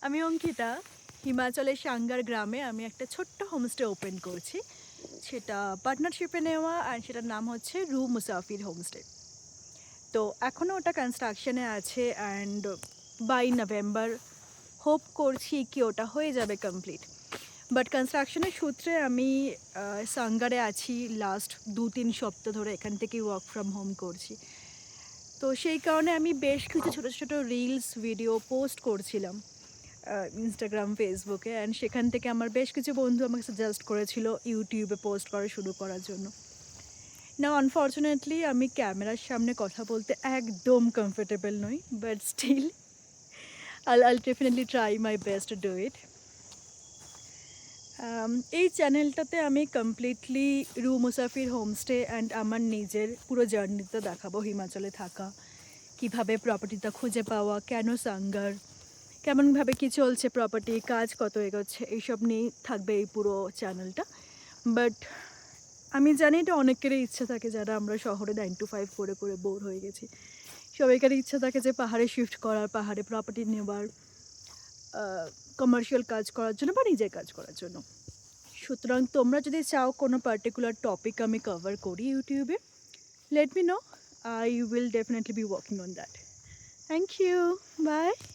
আমি অঙ্কিতা। হিমাচলের সাঙ্গার গ্রামে আমি একটা ছোট্ট হোমস্টে ওপেন করছি। সেটা পার্টনারশিপে নেওয়া, আর সেটার নাম হচ্ছে রু মুসাফির হোমস্টে। তো এখনও ওটা কনস্ট্রাকশনে আছে, অ্যান্ড বাই নভেম্বর হোপ করছি কি ওটা হয়ে যাবে কমপ্লিট। বাট কনস্ট্রাকশনের সূত্রে আমি সাঙ্গারে আছি লাস্ট 2-3 সপ্তাহ ধরে, এখান থেকেই ওয়ার্ক ফ্রম হোম করছি। তো সেই কারণে আমি বেশ কিছু ছোটো ছোটো রিলস ভিডিও পোস্ট করছিলাম ইনস্টাগ্রাম, ফেসবুকে, অ্যান্ড সেখান থেকে আমার বেশ কিছু বন্ধু আমাকে সাজেস্ট করেছিল ইউটিউবে পোস্ট করা শুরু করার জন্য। না, আনফর্চুনেটলি আমি ক্যামেরার সামনে কথা বলতে একদম কমফোর্টেবল নই, but still I'll definitely try my best to do it. এই চ্যানেলটাতে আমি কমপ্লিটলি রু মুসাফির হোমস্টে অ্যান্ড আমার নিজের পুরো জার্নিটা দেখাবো। হিমাচলে থাকা, কিভাবে প্রপার্টিটা খুঁজে পাওয়া, কেন সাঙ্গার, কেমনভাবে কী চলছে প্রপার্টি, কাজ কত এগোচ্ছে, এইসব নিয়েই থাকবে এই পুরো চ্যানেলটা। বাট আমি জানি এটা অনেকেরই ইচ্ছা থাকে, যারা আমরা শহরে 9 to 5 করে করে বোর হয়ে গেছি। সবাইকারই ইচ্ছা থাকে যে পাহাড়ে শিফট করার, পাহাড়ে প্রপার্টি নেওয়ার, কমার্শিয়াল কাজ করার জন্য বা নিজের কাজ করার জন্য। সুতরাং তোমরা যদি চাও কোনো পার্টিকুলার টপিক আমি কভার করি ইউটিউবে, let me know. I will definitely be working on that. Thank you. Bye.